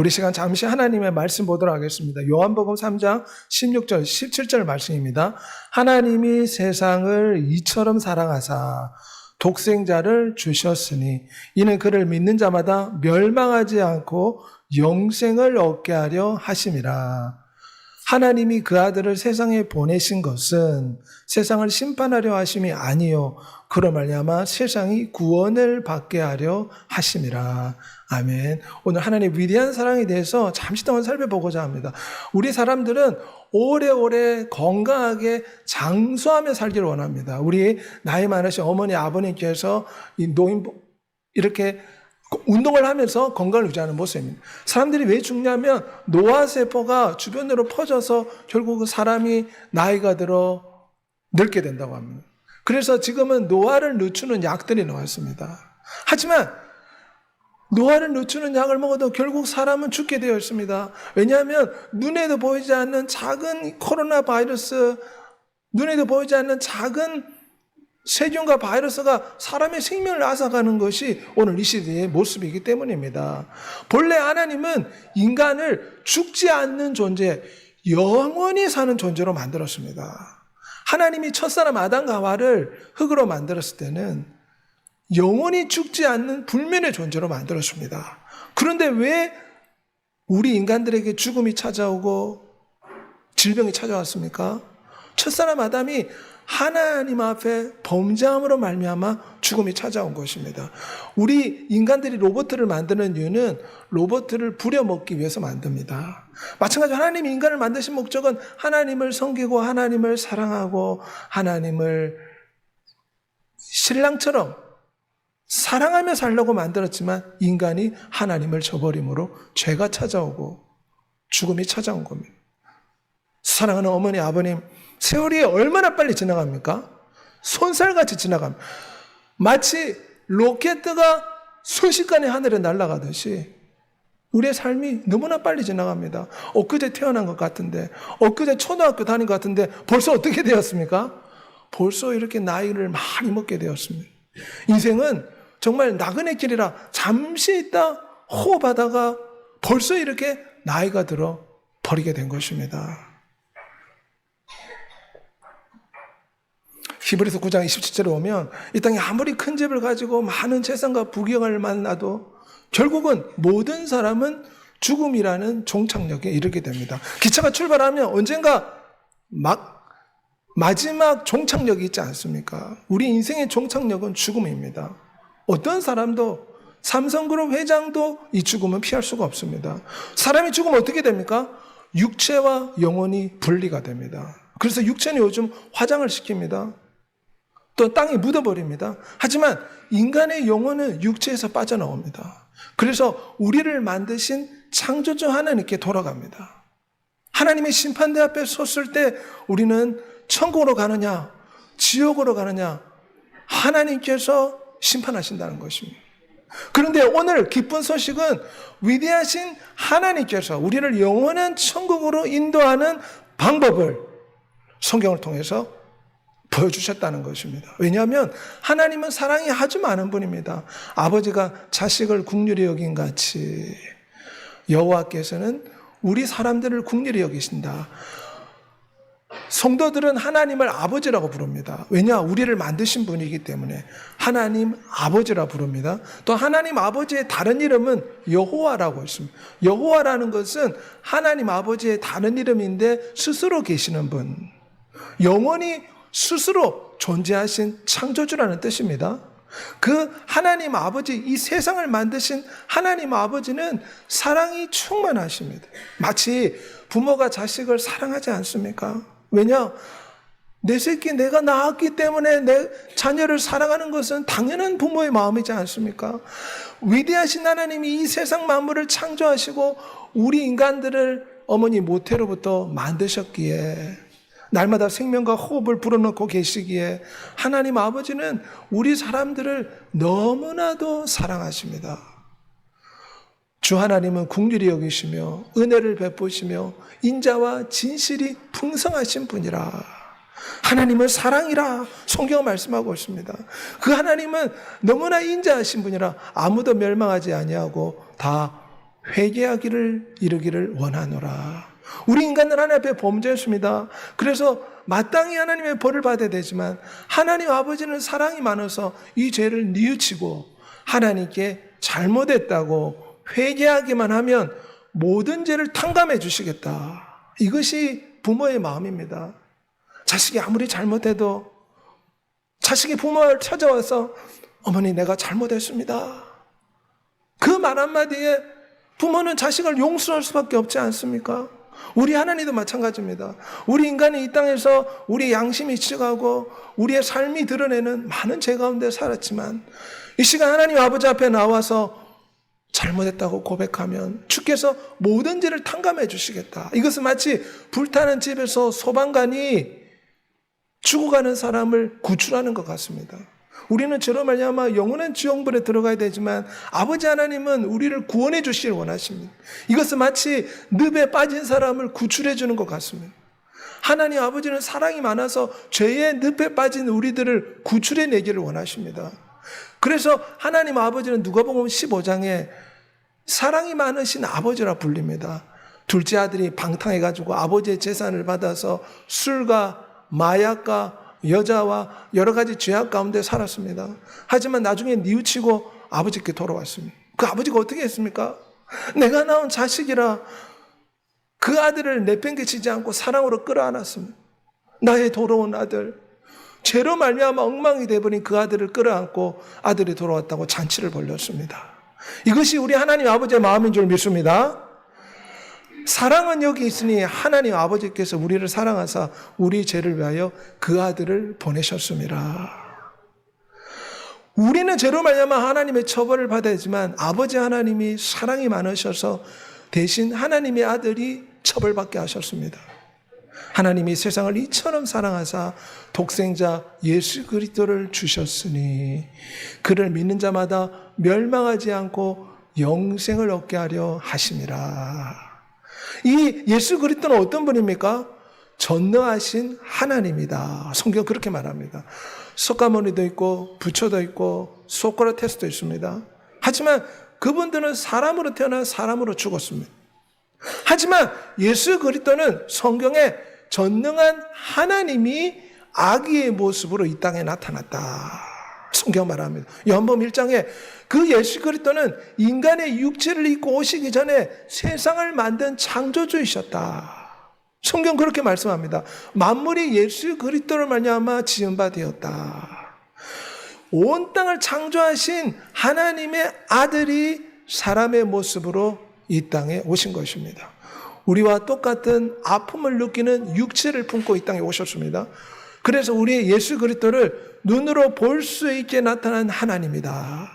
우리 시간 잠시 하나님의 말씀 보도록 하겠습니다. 요한복음 3장 16절 17절 말씀입니다. 하나님이 세상을 이처럼 사랑하사 독생자를 주셨으니 이는 그를 믿는 자마다 멸망하지 않고 영생을 얻게 하려 하심이라. 하나님이 그 아들을 세상에 보내신 것은 세상을 심판하려 하심이 아니요 그로 말미암아 세상이 구원을 받게 하려 하심이라. 아멘. 오늘 하나님의 위대한 사랑에 대해서 잠시 동안 살펴보고자 합니다. 우리 사람들은 오래오래 건강하게 장수하며 살기를 원합니다. 우리 나이 많으신 어머니 아버님께서 이 노인 이렇게 운동을 하면서 건강을 유지하는 모습입니다. 사람들이 왜 죽냐면 노화세포가 주변으로 퍼져서 결국 사람이 나이가 들어 늙게 된다고 합니다. 그래서 지금은 노화를 늦추는 약들이 나왔습니다. 하지만 노화를 늦추는 약을 먹어도 결국 사람은 죽게 되어 있습니다. 왜냐하면 눈에도 보이지 않는 작은 코로나 바이러스, 눈에도 보이지 않는 작은 세균과 바이러스가 사람의 생명을 앗아가는 것이 오늘 이 시대의 모습이기 때문입니다. 본래 하나님은 인간을 죽지 않는 존재, 영원히 사는 존재로 만들었습니다. 하나님이 첫사람 아담과 하와를 흙으로 만들었을 때는 영원히 죽지 않는 불멸의 존재로 만들었습니다. 그런데 왜 우리 인간들에게 죽음이 찾아오고 질병이 찾아왔습니까? 첫사람 아담이 하나님 앞에 범죄함으로 말미암아 죽음이 찾아온 것입니다. 우리 인간들이 로봇을 만드는 이유는 로봇을 부려먹기 위해서 만듭니다. 마찬가지로 하나님이 인간을 만드신 목적은 하나님을 섬기고 하나님을 사랑하고 하나님을 신랑처럼 사랑하며 살려고 만들었지만 인간이 하나님을 저버림으로 죄가 찾아오고 죽음이 찾아온 겁니다. 사랑하는 어머니 아버님, 세월이 얼마나 빨리 지나갑니까? 손살같이 지나갑니다. 마치 로켓가 순식간에 하늘에 날아가듯이 우리의 삶이 너무나 빨리 지나갑니다. 엊그제 태어난 것 같은데, 엊그제 초등학교 다닌 것 같은데 벌써 어떻게 되었습니까? 벌써 이렇게 나이를 많이 먹게 되었습니다. 인생은 정말 나그네 길이라 잠시 있다 호흡하다가 벌써 이렇게 나이가 들어 버리게 된 것입니다. 히브리서 9장 27절에 오면 이 땅에 아무리 큰 집을 가지고 많은 재산과 부귀영화를 만나도 결국은 모든 사람은 죽음이라는 종착역에 이르게 됩니다. 기차가 출발하면 언젠가 마지막 종착역이 있지 않습니까? 우리 인생의 종착역은 죽음입니다. 어떤 사람도 삼성그룹 회장도 이 죽음은 피할 수가 없습니다. 사람이 죽으면 어떻게 됩니까? 육체와 영혼이 분리가 됩니다. 그래서 육체는 요즘 화장을 시킵니다. 또 땅에 묻어버립니다. 하지만 인간의 영혼은 육체에서 빠져나옵니다. 그래서 우리를 만드신 창조주 하나님께 돌아갑니다. 하나님의 심판대 앞에 섰을 때 우리는 천국으로 가느냐 지옥으로 가느냐 하나님께서 심판하신다는 것입니다. 그런데 오늘 기쁜 소식은 위대하신 하나님께서 우리를 영원한 천국으로 인도하는 방법을 성경을 통해서 보여주셨다는 것입니다. 왜냐하면 하나님은 사랑이 아주 많은 분입니다. 아버지가 자식을 긍휼히 여긴 같이 여호와께서는 우리 사람들을 긍휼히 여기신다. 성도들은 하나님을 아버지라고 부릅니다. 왜냐? 우리를 만드신 분이기 때문에 하나님 아버지라 부릅니다. 또 하나님 아버지의 다른 이름은 여호와라고 있습니다. 여호와라는 것은 하나님 아버지의 다른 이름인데 스스로 계시는 분, 영원히 스스로 존재하신 창조주라는 뜻입니다. 그 하나님 아버지, 이 세상을 만드신 하나님 아버지는 사랑이 충만하십니다. 마치 부모가 자식을 사랑하지 않습니까? 왜냐? 내 새끼 내가 낳았기 때문에 내 자녀를 사랑하는 것은 당연한 부모의 마음이지 않습니까? 위대하신 하나님이 이 세상 만물을 창조하시고 우리 인간들을 어머니 모태로부터 만드셨기에 날마다 생명과 호흡을 불어넣고 계시기에 하나님 아버지는 우리 사람들을 너무나도 사랑하십니다. 주 하나님은 긍휼히 여기시며 은혜를 베푸시며 인자와 진실이 풍성하신 분이라. 하나님은 사랑이라 성경은 말씀하고 있습니다. 그 하나님은 너무나 인자하신 분이라 아무도 멸망하지 아니하고 다 회개하기를 이르기를 원하노라. 우리 인간은 하나님 앞에 범죄했습니다. 그래서 마땅히 하나님의 벌을 받아야 되지만 하나님 아버지는 사랑이 많아서 이 죄를 뉘우치고 하나님께 잘못했다고 회개하기만 하면 모든 죄를 탕감해 주시겠다. 이것이 부모의 마음입니다. 자식이 아무리 잘못해도 자식이 부모를 찾아와서 어머니 내가 잘못했습니다. 그 말 한마디에 부모는 자식을 용서할 수밖에 없지 않습니까? 우리 하나님도 마찬가지입니다. 우리 인간이 이 땅에서 우리 양심이 치가고 우리의 삶이 드러내는 많은 죄 가운데 살았지만 이 시간 하나님 아버지 앞에 나와서 잘못했다고 고백하면 주께서 모든 죄를 탕감해 주시겠다. 이것은 마치 불타는 집에서 소방관이 죽어가는 사람을 구출하는 것 같습니다. 우리는 저로 말미암아 영원한 지옥불에 들어가야 되지만 아버지 하나님은 우리를 구원해 주시길 원하십니다. 이것은 마치 늪에 빠진 사람을 구출해 주는 것 같습니다. 하나님 아버지는 사랑이 많아서 죄의 늪에 빠진 우리들을 구출해 내기를 원하십니다. 그래서 하나님 아버지는 누가복음 15장에 사랑이 많으신 아버지라 불립니다. 둘째 아들이 방탕해가지고 아버지의 재산을 받아서 술과 마약과 여자와 여러 가지 죄악 가운데 살았습니다. 하지만 나중에 뉘우치고 아버지께 돌아왔습니다. 그 아버지가 어떻게 했습니까? 내가 낳은 자식이라 그 아들을 내팽개치지 않고 사랑으로 끌어안았습니다. 나의 돌아온 아들, 죄로 말미암아 엉망이 되어버린 그 아들을 끌어안고 아들이 돌아왔다고 잔치를 벌였습니다. 이것이 우리 하나님 아버지의 마음인 줄 믿습니다. 사랑은 여기 있으니 하나님 아버지께서 우리를 사랑하사 우리 죄를 위하여 그 아들을 보내셨습니다. 우리는 죄로 말미암아 하나님의 처벌을 받아야지만 아버지 하나님이 사랑이 많으셔서 대신 하나님의 아들이 처벌받게 하셨습니다. 하나님이 세상을 이처럼 사랑하사 독생자 예수 그리스도를 주셨으니 그를 믿는 자마다 멸망하지 않고 영생을 얻게 하려 하심이라. 이 예수 그리스도는 어떤 분입니까? 전능하신 하나님이다. 성경 그렇게 말합니다. 석가모니도 있고 부처도 있고 소크라테스도 있습니다. 하지만 그분들은 사람으로 태어나 사람으로 죽었습니다. 하지만 예수 그리스도는 성경에 전능한 하나님이 아기의 모습으로 이 땅에 나타났다. 성경 말합니다. 요한복음 1장에 그 예수 그리스도는 인간의 육체를 입고 오시기 전에 세상을 만든 창조주이셨다. 성경 그렇게 말씀합니다. 만물이 예수 그리스도를 말미암아 지은 바 되었다. 온 땅을 창조하신 하나님의 아들이 사람의 모습으로 이 땅에 오신 것입니다. 우리와 똑같은 아픔을 느끼는 육체를 품고 이 땅에 오셨습니다. 그래서 우리 예수 그리스도를 눈으로 볼 수 있게 나타난 하나님이다.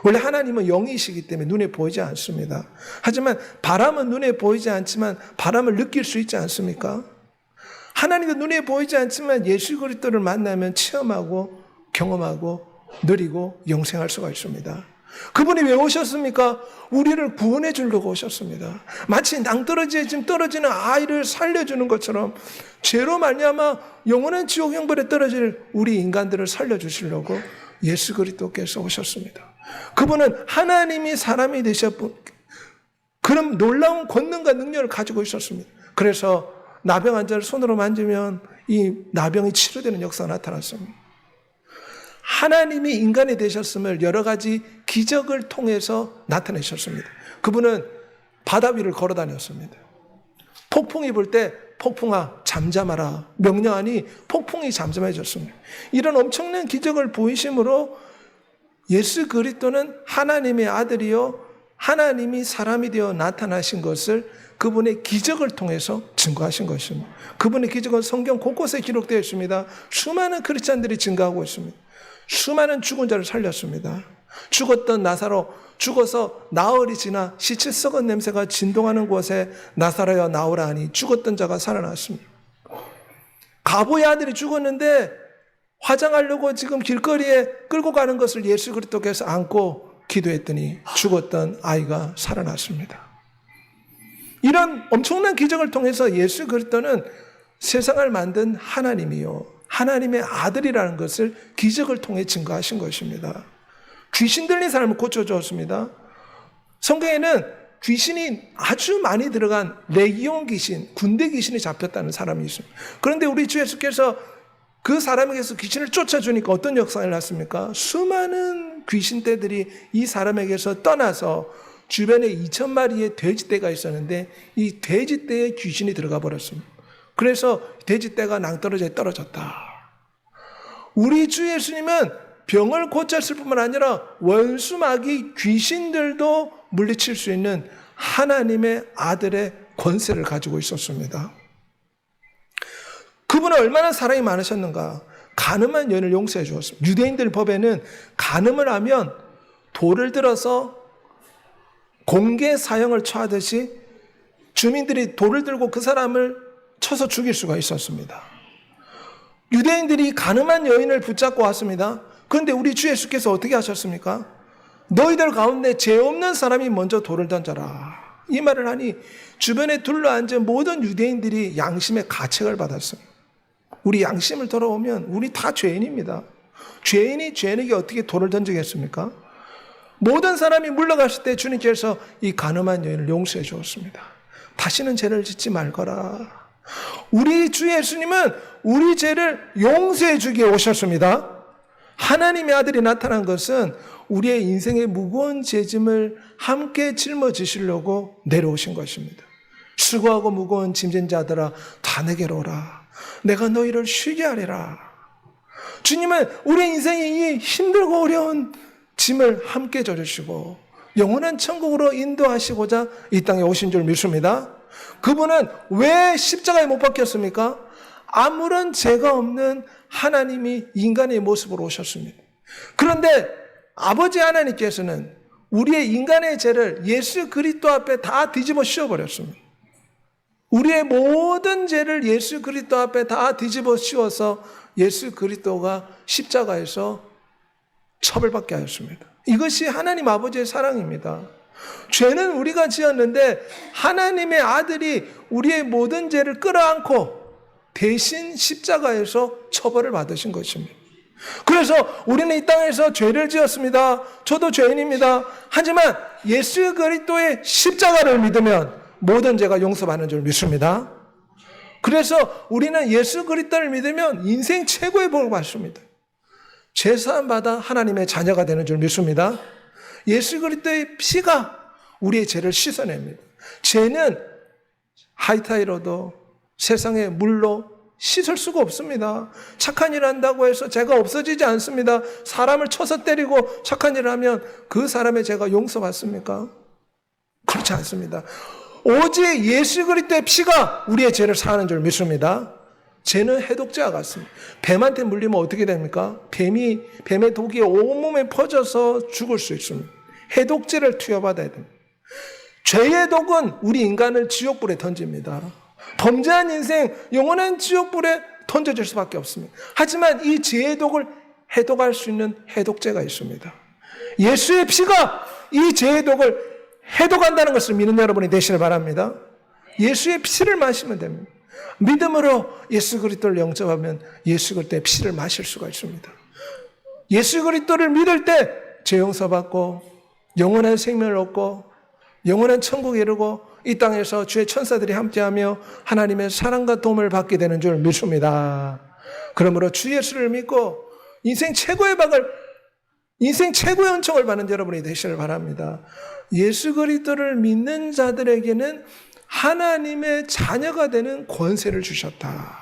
원래 하나님은 영이시기 때문에 눈에 보이지 않습니다. 하지만 바람은 눈에 보이지 않지만 바람을 느낄 수 있지 않습니까? 하나님도 눈에 보이지 않지만 예수 그리스도를 만나면 체험하고 경험하고 누리고 영생할 수가 있습니다. 그분이 왜 오셨습니까? 우리를 구원해 주려고 오셨습니다. 마치 낭떠러지에 지금 떨어지는 아이를 살려주는 것처럼 죄로 말미암아 영원한 지옥 형벌에 떨어질 우리 인간들을 살려주시려고 예수 그리스도께서 오셨습니다. 그분은 하나님이 사람이 되셨고 그런 놀라운 권능과 능력을 가지고 있었습니다. 그래서 나병 환자를 손으로 만지면 이 나병이 치료되는 역사가 나타났습니다. 하나님이 인간이 되셨음을 여러 가지 기적을 통해서 나타내셨습니다. 그분은 바다 위를 걸어 다녔습니다. 폭풍이 불 때 폭풍아 잠잠하라 명령하니 폭풍이 잠잠해졌습니다. 이런 엄청난 기적을 보이심으로 예수 그리스도는 하나님의 아들이요 하나님이 사람이 되어 나타나신 것을 그분의 기적을 통해서 증거하신 것입니다. 그분의 기적은 성경 곳곳에 기록되어 있습니다. 수많은 크리스찬들이 증거하고 있습니다. 수많은 죽은 자를 살렸습니다. 죽었던 나사로 죽어서 나흘이 지나 시체 썩은 냄새가 진동하는 곳에 나사로야 나오라 하니 죽었던 자가 살아났습니다. 가보의 아들이 죽었는데 화장하려고 지금 길거리에 끌고 가는 것을 예수 그리스도께서 안고 기도했더니 죽었던 아이가 살아났습니다. 이런 엄청난 기적을 통해서 예수 그리스도는 세상을 만든 하나님이요 하나님의 아들이라는 것을 기적을 통해 증거하신 것입니다. 귀신 들린 사람을 고쳐주었습니다. 성경에는 귀신이 아주 많이 들어간 레기온 귀신, 군대 귀신이 잡혔다는 사람이 있습니다. 그런데 우리 주 예수께서 그 사람에게서 귀신을 쫓아주니까 어떤 역사를 났습니까? 수많은 귀신떼들이 이 사람에게서 떠나서 주변에 2,000마리의 돼지떼가 있었는데 이 돼지떼에 귀신이 들어가 버렸습니다. 그래서 돼지떼가 낭떠러지에 떨어졌다. 우리 주 예수님은 병을 고쳤을 뿐만 아니라 원수마귀 귀신들도 물리칠 수 있는 하나님의 아들의 권세를 가지고 있었습니다. 그분은 얼마나 사랑이 많으셨는가. 간음한 여인을 용서해 주었습니다. 유대인들 법에는 간음을 하면 돌을 들어서 공개 사형을 처하듯이 주민들이 돌을 들고 그 사람을 쳐서 죽일 수가 있었습니다. 유대인들이 간음한 여인을 붙잡고 왔습니다. 그런데 우리 주 예수께서 어떻게 하셨습니까? 너희들 가운데 죄 없는 사람이 먼저 돌을 던져라. 이 말을 하니 주변에 둘러앉은 모든 유대인들이 양심의 가책을 받았어요. 우리 양심을 돌아오면 우리 다 죄인입니다. 죄인이 죄인에게 어떻게 돌을 던지겠습니까? 모든 사람이 물러갔을 때 주님께서 이 간음한 여인을 용서해 주었습니다. 다시는 죄를 짓지 말거라. 우리 주 예수님은 우리 죄를 용서해 주기에 오셨습니다. 하나님의 아들이 나타난 것은 우리의 인생의 무거운 죄짐을 함께 짊어지시려고 내려오신 것입니다. 수고하고 무거운 짐진 자들아 다 내게로 오라. 내가 너희를 쉬게 하리라. 주님은 우리 인생의 이 힘들고 어려운 짐을 함께 져주시고 영원한 천국으로 인도하시고자 이 땅에 오신 줄 믿습니다. 그분은 왜 십자가에 못 박혔습니까? 아무런 죄가 없는 하나님이 인간의 모습으로 오셨습니다. 그런데 아버지 하나님께서는 우리의 인간의 죄를 예수 그리스도 앞에 다 뒤집어 씌워버렸습니다. 우리의 모든 죄를 예수 그리스도 앞에 다 뒤집어 씌워서 예수 그리스도가 십자가에서 처벌받게 하였습니다. 이것이 하나님 아버지의 사랑입니다. 죄는 우리가 지었는데 하나님의 아들이 우리의 모든 죄를 끌어안고 대신 십자가에서 처벌을 받으신 것입니다. 그래서 우리는 이 땅에서 죄를 지었습니다. 저도 죄인입니다. 하지만 예수 그리스도의 십자가를 믿으면 모든 죄가 용서받는 줄 믿습니다. 그래서 우리는 예수 그리스도를 믿으면 인생 최고의 복을 받습니다. 죄사함 받아 하나님의 자녀가 되는 줄 믿습니다. 예수 그리스도의 피가 우리의 죄를 씻어냅니다. 죄는 하이타이로도 세상의 물로 씻을 수가 없습니다. 착한 일 한다고 해서 죄가 없어지지 않습니다. 사람을 쳐서 때리고 착한 일을 하면 그 사람의 죄가 용서받습니까? 그렇지 않습니다. 오직 예수 그리스도의 피가 우리의 죄를 사하는 줄 믿습니다. 죄는 해독제와 같습니다. 뱀한테 물리면 어떻게 됩니까? 뱀의 독이 온몸에 퍼져서 죽을 수 있습니다. 해독제를 투여받아야 됩니다. 죄의 독은 우리 인간을 지옥불에 던집니다. 범죄한 인생 영원한 지옥불에 던져질 수밖에 없습니다. 하지만 이 죄의 독을 해독할 수 있는 해독제가 있습니다. 예수의 피가 이 죄의 독을 해독한다는 것을 믿는 여러분이 되시길 바랍니다. 예수의 피를 마시면 됩니다. 믿음으로 예수 그리스도를 영접하면 예수 그리스도의 피를 마실 수가 있습니다. 예수 그리스도를 믿을 때 죄 용서받고 영원한 생명을 얻고 영원한 천국에 이르고 이 땅에서 주의 천사들이 함께하며 하나님의 사랑과 도움을 받게 되는 줄 믿습니다. 그러므로 주 예수를 믿고 인생 최고의 은총을 받는 여러분이 되시길 바랍니다. 예수 그리스도를 믿는 자들에게는 하나님의 자녀가 되는 권세를 주셨다.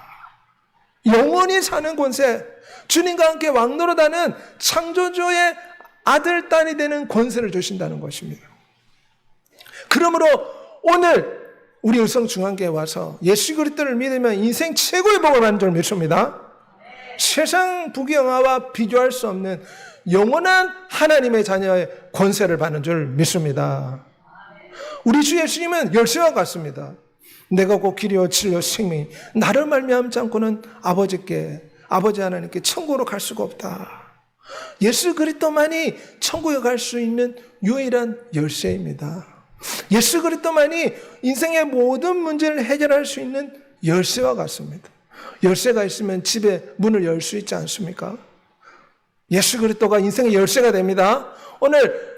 영원히 사는 권세, 주님과 함께 왕노릇하는 창조주의 아들, 딸이 되는 권세를 주신다는 것입니다. 그러므로 오늘 우리 의성중앙교회에 와서 예수 그리스도를 믿으면 인생 최고의 복을 받는 줄 믿습니다. 세상 부귀영화와 비교할 수 없는 영원한 하나님의 자녀의 권세를 받는 줄 믿습니다. 우리 주 예수님은 열쇠와 같습니다. 내가 곧 길이요 진리요 생명이 나를 말미암지 않고는 아버지 하나님께 천국으로 갈 수가 없다. 예수 그리스도만이 천국에 갈 수 있는 유일한 열쇠입니다. 예수 그리스도만이 인생의 모든 문제를 해결할 수 있는 열쇠와 같습니다. 열쇠가 있으면 집에 문을 열 수 있지 않습니까? 예수 그리스도가 인생의 열쇠가 됩니다. 오늘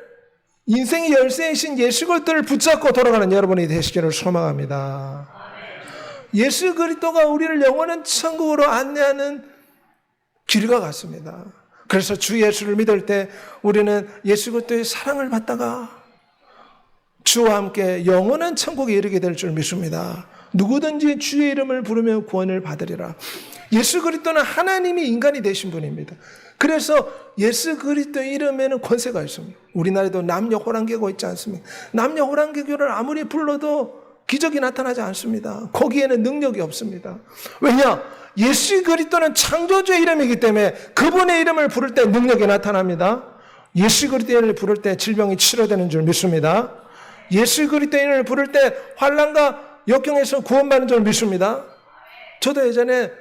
인생의 열쇠이신 예수 그리스도를 붙잡고 돌아가는 여러분이 되시기를 소망합니다. 예수 그리스도가 우리를 영원한 천국으로 안내하는 길과 같습니다. 그래서 주 예수를 믿을 때 우리는 예수 그리스도의 사랑을 받다가 주와 함께 영원한 천국에 이르게 될 줄 믿습니다. 누구든지 주의 이름을 부르며 구원을 받으리라. 예수 그리스도는 하나님이 인간이 되신 분입니다. 그래서 예수 그리스도 이름에는 권세가 있습니다. 우리나라에도 남녀 호랑개교 있지 않습니까? 남녀 호랑개교를 아무리 불러도 기적이 나타나지 않습니다. 거기에는 능력이 없습니다. 왜냐? 예수 그리스도는 창조주의 이름이기 때문에 그분의 이름을 부를 때 능력이 나타납니다. 예수 그리스도의 이름을 부를 때 질병이 치료되는 줄 믿습니다. 예수 그리스도의 이름을 부를 때 환난과 역경에서 구원받는 줄 믿습니다. 저도 예전에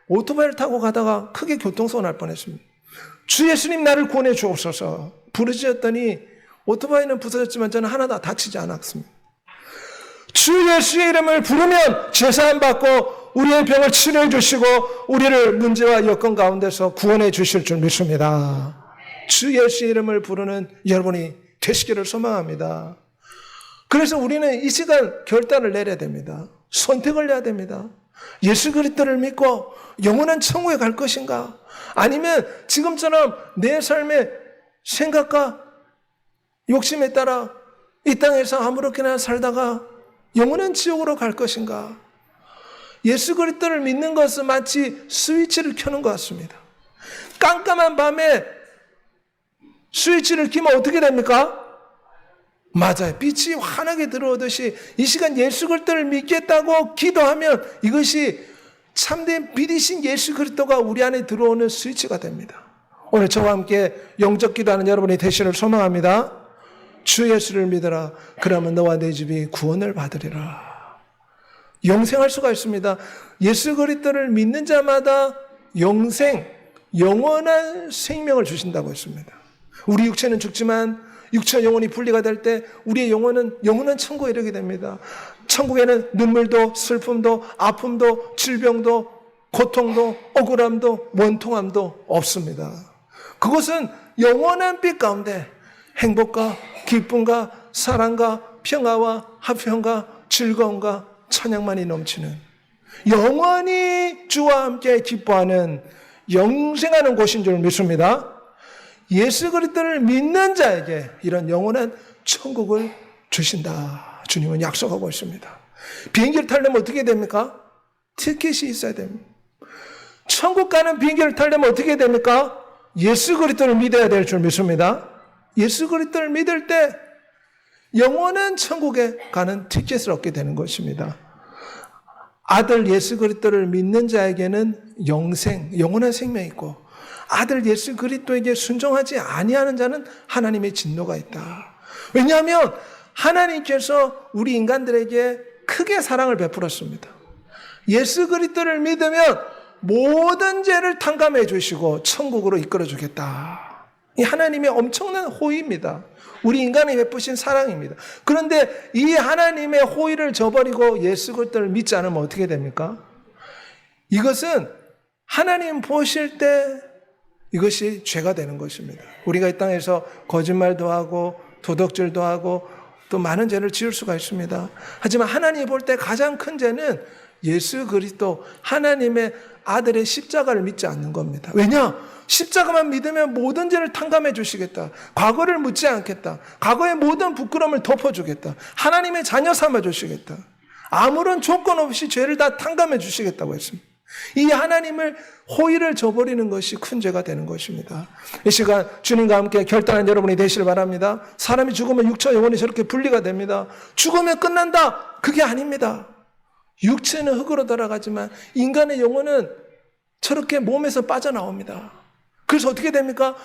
오토바이를 타고 가다가 크게 교통사고 날 뻔했습니다. 주 예수님 나를 구원해 주옵소서 부르짖었더니 오토바이는 부서졌지만 저는 하나도 다치지 않았습니다. 주 예수의 이름을 부르면 제사함 받고 우리의 병을 치료해 주시고 우리를 문제와 여건 가운데서 구원해 주실 줄 믿습니다. 주 예수의 이름을 부르는 여러분이 되시기를 소망합니다. 그래서 우리는 이 시간 결단을 내려야 됩니다. 선택을 해야 됩니다. 예수 그리스도를 믿고 영원한 천국에 갈 것인가? 아니면 지금처럼 내 삶의 생각과 욕심에 따라 이 땅에서 아무렇게나 살다가 영원한 지옥으로 갈 것인가? 예수 그리스도를 믿는 것은 마치 스위치를 켜는 것 같습니다. 깜깜한 밤에 스위치를 켜면 어떻게 됩니까? 맞아요. 빛이 환하게 들어오듯이 이 시간 예수 그리스도를 믿겠다고 기도하면 이것이 참된 빛이신 예수 그리스도가 우리 안에 들어오는 스위치가 됩니다. 오늘 저와 함께 영적 기도하는 여러분이 되시기를 소망합니다. 주 예수를 믿어라. 그러면 너와 내 집이 구원을 받으리라. 영생할 수가 있습니다. 예수 그리스도를 믿는 자마다 영원한 생명을 주신다고 했습니다. 우리 육체는 죽지만 육체와 영혼이 분리가 될 때 우리의 영혼은 영원한 천국에 이르게 됩니다. 천국에는 눈물도 슬픔도 아픔도 질병도 고통도 억울함도 원통함도 없습니다. 그것은 영원한 빛 가운데 행복과 기쁨과 사랑과 평화와 화평과 즐거움과 찬양만이 넘치는 영원히 주와 함께 기뻐하는 영생하는 곳인 줄 믿습니다. 예수 그리스도를 믿는 자에게 이런 영원한 천국을 주신다. 주님은 약속하고 있습니다. 비행기를 타려면 어떻게 됩니까? 티켓이 있어야 됩니다. 천국 가는 비행기를 타려면 어떻게 됩니까? 예수 그리스도를 믿어야 될 줄 믿습니다. 예수 그리스도를 믿을 때 영원한 천국에 가는 티켓을 얻게 되는 것입니다. 아들 예수 그리스도를 믿는 자에게는 영원한 생명이 있고 아들 예수 그리스도에게 순종하지 아니하는 자는 하나님의 진노가 있다. 왜냐하면 하나님께서 우리 인간들에게 크게 사랑을 베풀었습니다. 예수 그리스도를 믿으면 모든 죄를 탕감해 주시고 천국으로 이끌어 주겠다. 이 하나님의 엄청난 호의입니다. 우리 인간이 베푸신 사랑입니다. 그런데 이 하나님의 호의를 저버리고 예수 그리스도를 믿지 않으면 어떻게 됩니까? 이것은 하나님 보실 때 이것이 죄가 되는 것입니다. 우리가 이 땅에서 거짓말도 하고 도덕질도 하고 또 많은 죄를 지을 수가 있습니다. 하지만 하나님이 볼 때 가장 큰 죄는 예수 그리스도 하나님의 아들의 십자가를 믿지 않는 겁니다. 왜냐? 십자가만 믿으면 모든 죄를 탕감해 주시겠다. 과거를 묻지 않겠다. 과거의 모든 부끄러움을 덮어주겠다. 하나님의 자녀 삼아 주시겠다. 아무런 조건 없이 죄를 다 탕감해 주시겠다고 했습니다. 이 하나님을 호의를 저버리는 것이 큰 죄가 되는 것입니다. 이 시간 주님과 함께 결단한 여러분이 되시길 바랍니다. 사람이 죽으면 육체와 영혼이 저렇게 분리가 됩니다. 죽으면 끝난다. 그게 아닙니다. 육체는 흙으로 돌아가지만 인간의 영혼은 저렇게 몸에서 빠져나옵니다. 그래서 어떻게 됩니까?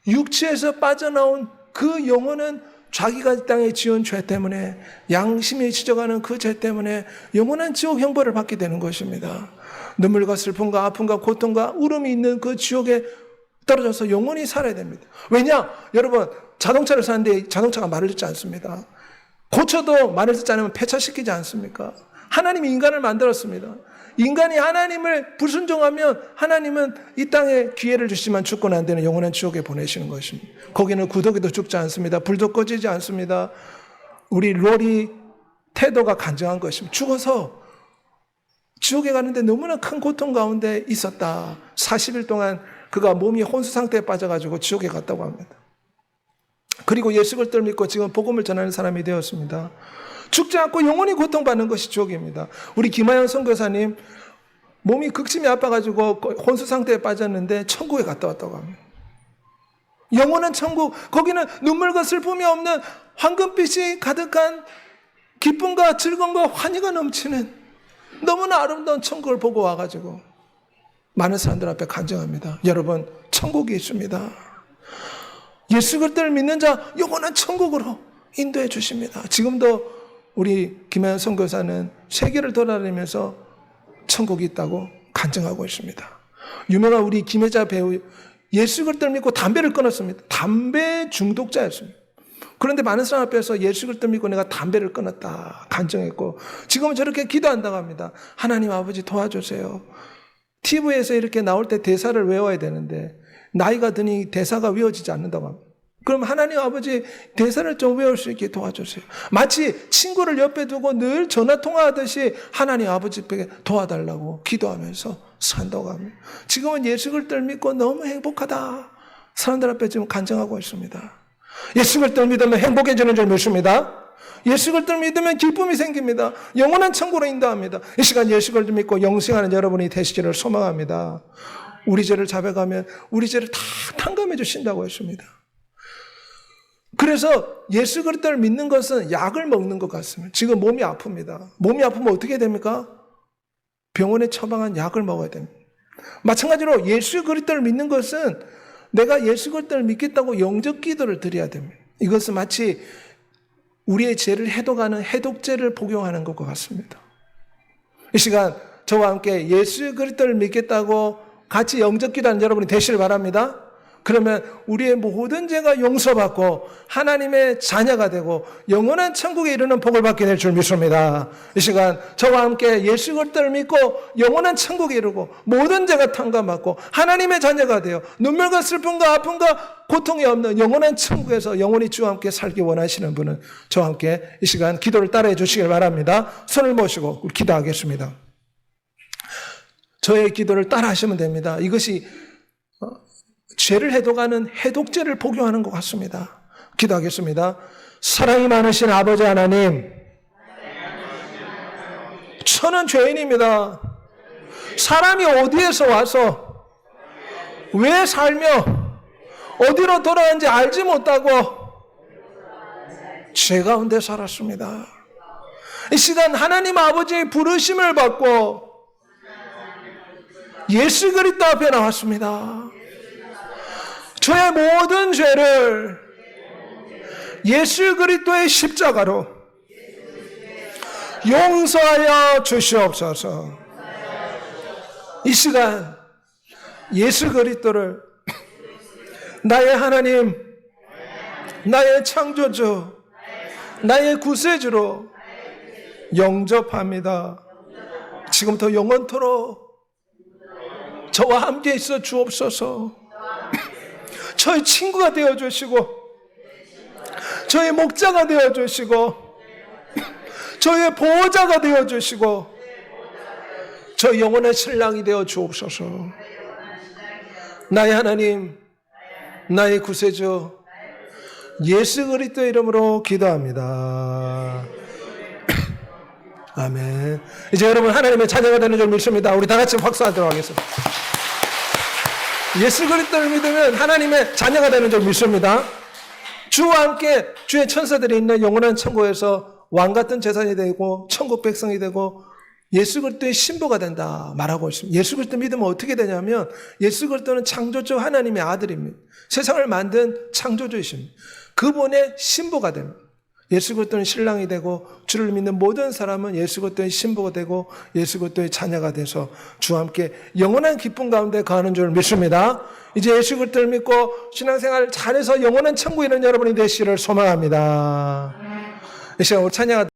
육체에서 빠져나온 그 영혼은 자기가 이 땅에 지은 죄 때문에 양심이 지져가는 그 죄 때문에 영원한 지옥 형벌을 받게 되는 것입니다. 눈물과 슬픔과 아픔과 고통과 울음이 있는 그 지옥에 떨어져서 영원히 살아야 됩니다. 왜냐? 여러분 자동차를 사는데 자동차가 말을 듣지 않습니다. 고쳐도 말을 듣지 않으면 폐차시키지 않습니까? 하나님이 인간을 만들었습니다. 인간이 하나님을 불순종하면 하나님은 이 땅에 기회를 주시지만 죽고는 안 되는 영원한 지옥에 보내시는 것입니다. 거기는 구더기도 죽지 않습니다. 불도 꺼지지 않습니다. 우리 롤이 태도가 간절한 것입니다. 죽어서 지옥에 가는데 너무나 큰 고통 가운데 있었다. 40일 동안 그가 몸이 혼수 상태에 빠져가지고 지옥에 갔다고 합니다. 그리고 예수 그리스도를 믿고 지금 복음을 전하는 사람이 되었습니다. 죽지 않고 영원히 고통받는 것이 지옥입니다. 우리 김하영 선교사님 몸이 극심히 아파가지고 혼수 상태에 빠졌는데 천국에 갔다 왔다고 합니다. 영원한 천국, 거기는 눈물과 슬픔이 없는 황금빛이 가득한 기쁨과 즐거움과 환희가 넘치는 너무나 아름다운 천국을 보고 와가지고 많은 사람들 앞에 간증합니다. 여러분, 천국이 있습니다. 예수 그리스도를 믿는 자 영원한 천국으로 인도해 주십니다. 지금도 우리 김하연 선교사는 세계를 돌아다니면서 천국이 있다고 간증하고 있습니다. 유명한 우리 김혜자 배우 예수 그리스도를 믿고 담배를 끊었습니다. 담배 중독자였습니다. 그런데 많은 사람 앞에서 예수 그리스도 믿고 내가 담배를 끊었다 간증했고 지금은 저렇게 기도한다고 합니다. 하나님 아버지 도와주세요. TV에서 이렇게 나올 때 대사를 외워야 되는데 나이가 드니 대사가 외워지지 않는다고 합니다. 그럼 하나님 아버지 대사를 좀 외울 수 있게 도와주세요. 마치 친구를 옆에 두고 늘 전화통화하듯이 하나님 아버지께 도와달라고 기도하면서 산다고 합니다. 지금은 예수 그리스도를 믿고 너무 행복하다. 사람들 앞에 지금 간증하고 있습니다. 예수 그리스도를 믿으면 행복해지는 줄 믿습니다. 예수 그리스도를 믿으면 기쁨이 생깁니다. 영원한 천국으로 인도합니다. 이 시간 예수 그리스도를 믿고 영생하는 여러분이 되시기를 소망합니다. 우리 죄를 잡아가면 우리 죄를 다 탕감해 주신다고 했습니다. 그래서 예수 그리스도를 믿는 것은 약을 먹는 것 같습니다. 지금 몸이 아픕니다. 몸이 아프면 어떻게 됩니까? 병원에 처방한 약을 먹어야 됩니다. 마찬가지로 예수 그리스도를 믿는 것은 내가 예수 그리스도를 믿겠다고 영적 기도를 드려야 됩니다. 이것은 마치 우리의 죄를 해독하는 해독제를 복용하는 것과 같습니다. 이 시간 저와 함께 예수 그리스도를 믿겠다고 같이 영적 기도하는 여러분이 되시길 바랍니다. 그러면 우리의 모든 죄가 용서받고 하나님의 자녀가 되고 영원한 천국에 이르는 복을 받게 될 줄 믿습니다. 이 시간 저와 함께 예수 그리스도를 믿고 영원한 천국에 이르고 모든 죄가 탕감받고 하나님의 자녀가 되어 눈물과 슬픔과 아픔과 고통이 없는 영원한 천국에서 영원히 주와 함께 살기 원하시는 분은 저와 함께 이 시간 기도를 따라해 주시길 바랍니다. 손을 모시고 우리 기도하겠습니다. 저의 기도를 따라 하시면 됩니다. 이것이 죄를 해독하는 해독제를 복용하는 것 같습니다. 기도하겠습니다. 사랑이 많으신 아버지 하나님, 저는 죄인입니다. 사람이 어디에서 와서 왜 살며 어디로 돌아가는지 알지 못하고 죄 가운데 살았습니다. 이 시간 하나님 아버지의 부르심을 받고 예수 그리스도 앞에 나왔습니다. 저의 모든 죄를 예수 그리스도의 십자가로 용서하여 주시옵소서. 이 시간 예수 그리스도를 나의 하나님, 나의 창조주, 나의 구세주로 영접합니다. 지금부터 영원토록 저와 함께 있어 주옵소서. 저의 친구가 되어주시고 저의 목자가 되어주시고 저의 보호자가 되어주시고 저 영혼의 신랑이 되어 주옵소서. 나의 하나님, 나의 구세주 예수 그리스도의 이름으로 기도합니다. 아멘. 이제 여러분 하나님의 자녀가 되는 줄 믿습니다. 우리 다 같이 박수하도록 하겠습니다. 예수 그리스도를 믿으면 하나님의 자녀가 되는 줄 믿습니다. 주와 함께 주의 천사들이 있는 영원한 천국에서 왕같은 재산이 되고 천국 백성이 되고 예수 그리스도의 신부가 된다 말하고 있습니다. 예수 그리스도 믿으면 어떻게 되냐면 예수 그리스도는 창조주 하나님의 아들입니다. 세상을 만든 창조주이십니다. 그분의 신부가 됩니다. 예수 그리스도는 신랑이 되고 주를 믿는 모든 사람은 예수 그리스도의 신부가 되고 예수 그리스도의 자녀가 돼서 주와 함께 영원한 기쁨 가운데 거하는 줄 믿습니다. 이제 예수 그리스도를 믿고 신앙생활 잘해서 영원한 천국에 있는 여러분이 되시기를 소망합니다. 이 시간 우리 찬양하다